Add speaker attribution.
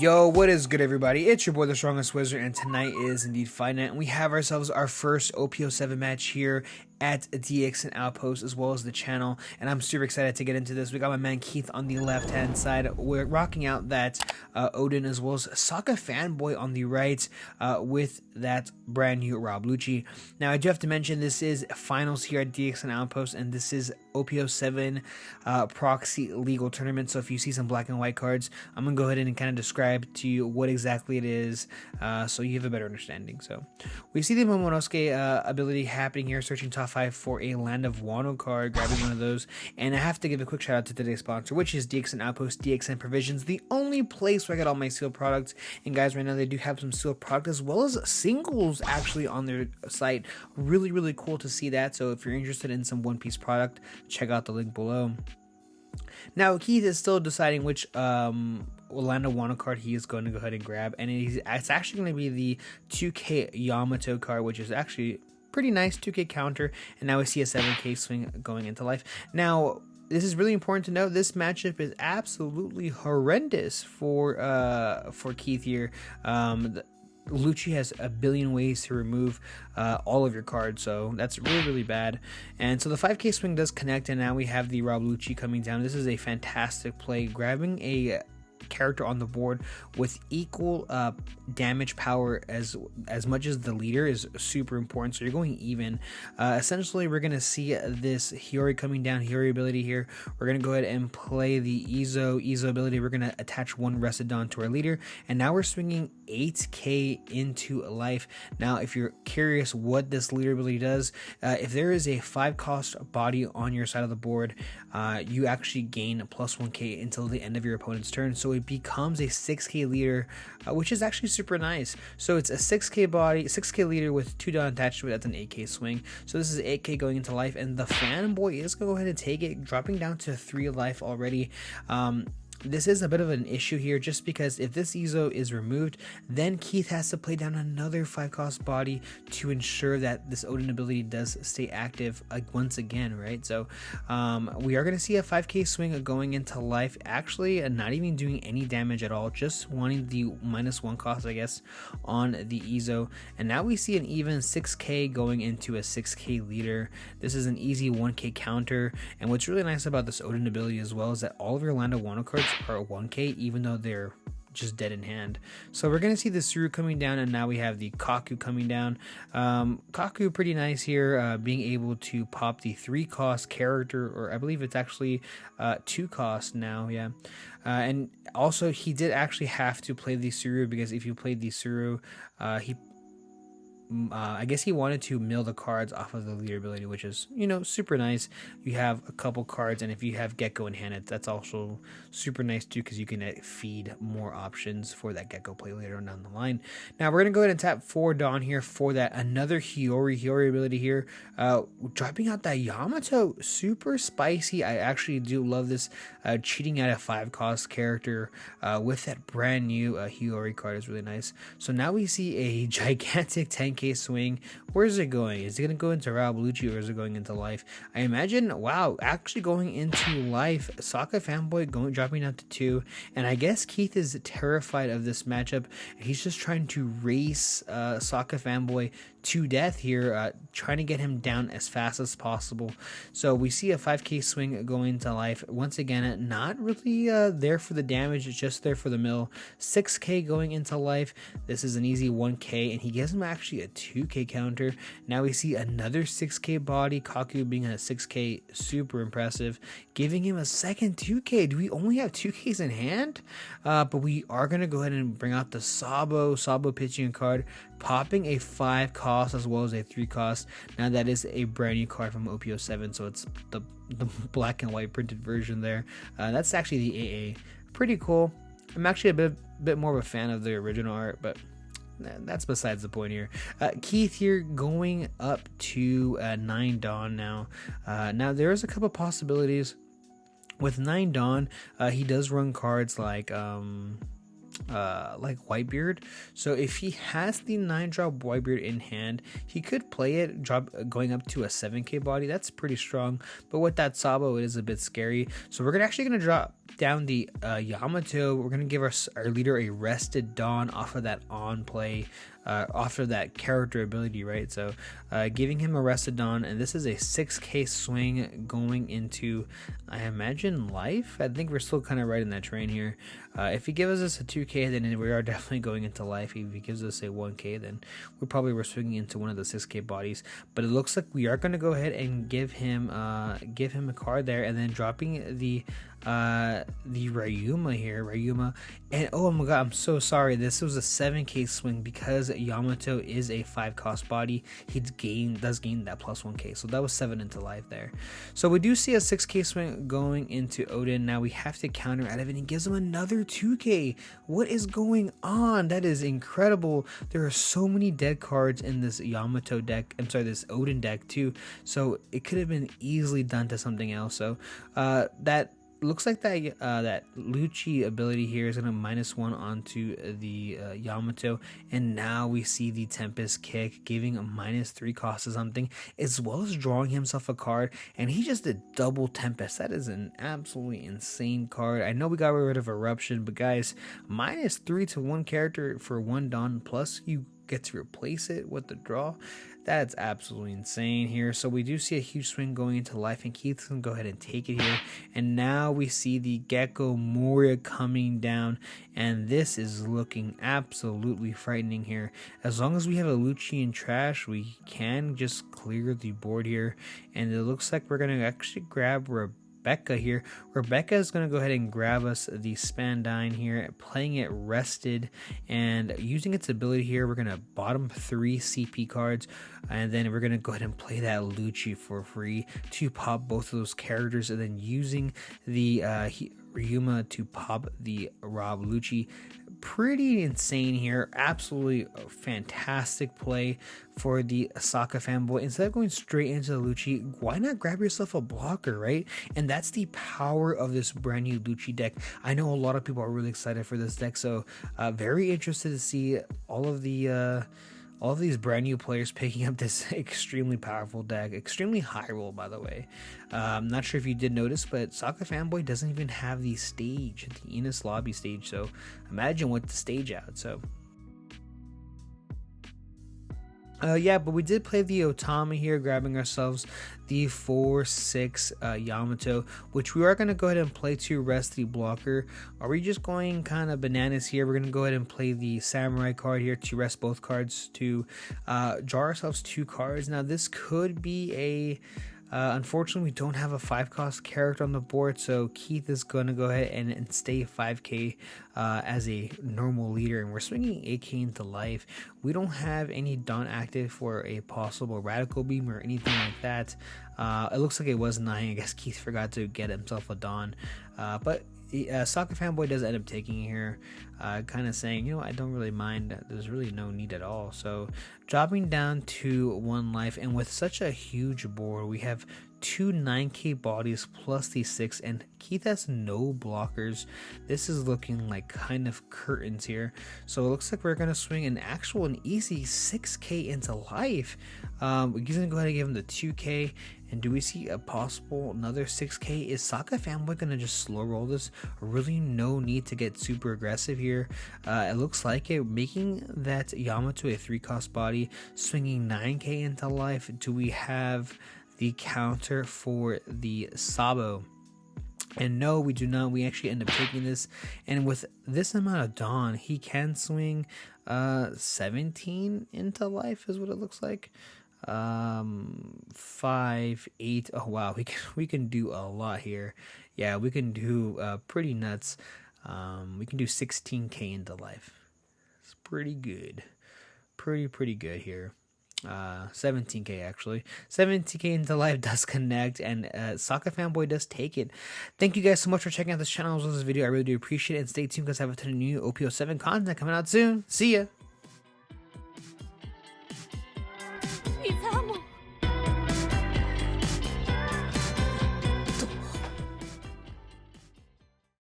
Speaker 1: Yo, what is good, everybody? It's your boy, the Strongest Wizard, and tonight is indeed Fight Night. And we have ourselves our first OP07 match here at DX and Outpost, as well as the channel. And I'm super excited to get into this. We got my man Keith on the left-hand side. We're rocking out that Oden, as well as Sokka Fanboy on the right, with that brand new Rob Lucci. Now, I do have to mention this is finals here at DX and Outpost, and this is OP07 proxy legal tournament. So if you see some black and white cards, I'm gonna go ahead and kind of describe to you what exactly it is, so you have a better understanding. So we see the Momonosuke ability happening here, searching top 5 for a Land of Wano card, grabbing one of those. And I have to give a quick shout out to today's sponsor, which is DX and Outpost, DXN Provisions, the only place where I get all my sealed products. And guys, right now they do have some sealed product as well as singles actually on their site. Really cool to see that. So if you're interested in some One Piece product, check out the link below. Now, Keith is still deciding which Land of Wano card he is going to go ahead and grab, and it's actually going to be the 2K Yamato card, which is actually pretty nice 2K counter. And now we see a 7K swing going into life. Now, this is really important to note. This matchup is absolutely horrendous for Keith here. Lucci has a billion ways to remove all of your cards, so that's really bad. And so the 5K swing does connect, and now we have the Rob Lucci coming down. This is a fantastic play, grabbing a character on the board with equal damage power as much as the leader is super important. So you're going even. Essentially, we're gonna see this Hiyori coming down, Hiyori ability here. We're gonna go ahead and play the Izo ability. We're gonna attach one Resodon to our leader, and now we're swinging 8K into life. Now, if you're curious what this leader ability does, if there is a 5-cost body on your side of the board, you actually gain plus 1K until the end of your opponent's turn. So it becomes a 6K leader, which is actually super nice. So it's a 6K body, 6K leader with 2 Don attached to it. That's an 8K swing. So this is 8K going into life, and the Fanboy is going to go ahead and take it, dropping down to 3 life already. This is a bit of an issue here, just because if this Izo is removed, then Keith has to play down another 5-cost body to ensure that this Oden ability does stay active once again, right? So we are going to see a 5K swing going into life, actually not even doing any damage at all, just wanting the -1 cost, I guess, on the Izo. And now we see an even 6K going into a 6K leader. This is an easy 1K counter, and what's really nice about this Oden ability as well is that all of your Land of Wano cards are 1K, even though they're just dead in hand. So we're gonna see the Suru coming down, and now we have the Kaku coming down. Kaku pretty nice here, being able to pop the 3-cost character, or I believe it's actually 2 cost now, yeah. And also he did actually have to play the Suru, because if you played the Suru, I guess he wanted to mill the cards off of the leader ability, which is, you know, super nice. You have a couple cards, and if you have Gecko in hand, that's also super nice too, because you can feed more options for that Gecko play later on down the line. Now we're gonna go ahead and tap 4 Dawn here for that another Hiyori ability here, dropping out that Yamato, super spicy. I actually do love this, cheating at a 5-cost character with that brand new Hiyori card is really nice. So now we see a gigantic 10K swing. Where is it going? Is it going to go into Rob Lucci, or is it going into life? I imagine, wow, actually going into life. Sokka Fanboy dropping down to 2, and I guess Keith is terrified of this matchup. He's just trying to race Sokka Fanboy to death here, trying to get him down as fast as possible. So we see a 5K swing going to life. Once again, not really there for the damage, it's just there for the mill. 6K going into life. This is an easy 1K, and he gives him actually a 2K counter. Now we see another 6K body, Kaku being a 6K, super impressive, giving him a second 2K. Do we only have 2Ks in hand? But we are going to go ahead and bring out the Sabo pitching card, popping a 5-cost as well as a 3-cost. Now that is a brand new card from OP07, so it's the black and white printed version there. That's actually the AA. Pretty cool. I'm actually a bit more of a fan of the original art, but that's besides the point here. Keith here going up to 9 Dawn now. Now there's a couple possibilities with 9 Dawn. He does run cards like like Whitebeard. So if he has the 9-drop Whitebeard in hand, he could play it going up to a 7k body. That's pretty strong, but with that Sabo, it is a bit scary. So we're actually gonna drop down the Yamato. We're gonna give our leader a rested Dawn off of that on play, off of that character ability, right? So giving him a rested Dawn, and this is a 6k swing going into, I imagine, life. I think we're still kind of right in that train here. If he gives us a 2k, then we are definitely going into life. If he gives us a 1k, then we're swinging into one of the 6k bodies. But it looks like we are going to go ahead and give him a card there, and then dropping the Ryuma here, and oh my god, I'm so sorry, this was a 7k swing because Yamato is a 5 cost body. He does gain that plus 1k, so that was 7 into life there. So we do see a 6k swing going into Oden. Now we have to counter out of it, and he gives him another 2k. What is going on? That is incredible. There are so many dead cards in this Yamato deck, this Oden deck too, so it could have been easily done to something else. So that looks like that Lucci ability here is going to -1 onto the Yamato, and now we see the Tempest kick giving a -3 cost to something, as well as drawing himself a card, and he just did double Tempest. That is an absolutely insane card. I know we got rid of Eruption, but guys, -3 to one character for 1 Dawn, plus you get to replace it with the draw. That's absolutely insane here. So we do see a huge swing going into life, and Keith's gonna go ahead and take it here. And now we see the Gecko Moria coming down, and this is looking absolutely frightening here. As long as we have a Lucci in trash, we can just clear the board here. And it looks like we're gonna actually grab Rebecca here. Rebecca is going to go ahead and grab us the Spandine here, playing it rested, and using its ability here, we're going to bottom 3 CP cards, and then we're going to go ahead and play that Lucci for free to pop both of those characters, and then using the Ryuma to pop the Rob Lucci. Pretty insane here. Absolutely fantastic play for the Asaka fanboy. Instead of going straight into the Lucci, why not grab yourself a blocker, right? And that's the power of this brand new Lucci deck. I know a lot of people are really excited for this deck, so very interested to see all of these brand new players picking up this extremely powerful deck. Extremely high roll, by the way. I'm not sure if you did notice, but Soccer Fanboy doesn't even have the stage, the Enos lobby stage. So imagine with the stage out. So yeah, but we did play the Otama here, grabbing ourselves the 4/6 Yamato, which we are going to go ahead and play to rest the blocker. Are we just going kind of bananas here? We're going to go ahead and play the Samurai card here to rest both cards to draw ourselves 2 cards. Now this could be a unfortunately, we don't have a 5 cost character on the board, so Keith is going to go ahead and stay 5k as a normal leader, and we're swinging 8k into life. We don't have any Dawn active for a possible Radical Beam or anything like that. It looks like it was 9. I guess Keith forgot to get himself a Dawn, but Soccer Fanboy does end up taking it here, kind of saying, you know, I don't really mind, there's really no need at all. So dropping down to 1 life, and with such a huge board, we have 2 9k bodies plus these 6, and Keith has no blockers. This is looking like kind of curtains here. So it looks like we're gonna swing an easy 6k into life. We're gonna go ahead and give him the 2k. And do we see a possible another 6k? Is Saka Fanboy gonna just slow roll this? Really no need to get super aggressive here. It looks like it, making that Yamato a 3 cost body, swinging 9k into life. Do we have the counter for the Sabo? And no, we do not. We actually end up taking this, and with this amount of Dawn, he can swing 17 into life is what it looks like. 5, 8. Oh wow, we can do a lot here. Yeah, we can do pretty nuts. We can do 16k into life. It's pretty good, pretty good here. 17k actually. 17k into life does connect, and Soccer Fanboy does take it. Thank you guys so much for checking out this channel as well as this video. I really do appreciate it, and stay tuned because I have a ton of new OP07 content coming out soon. See ya.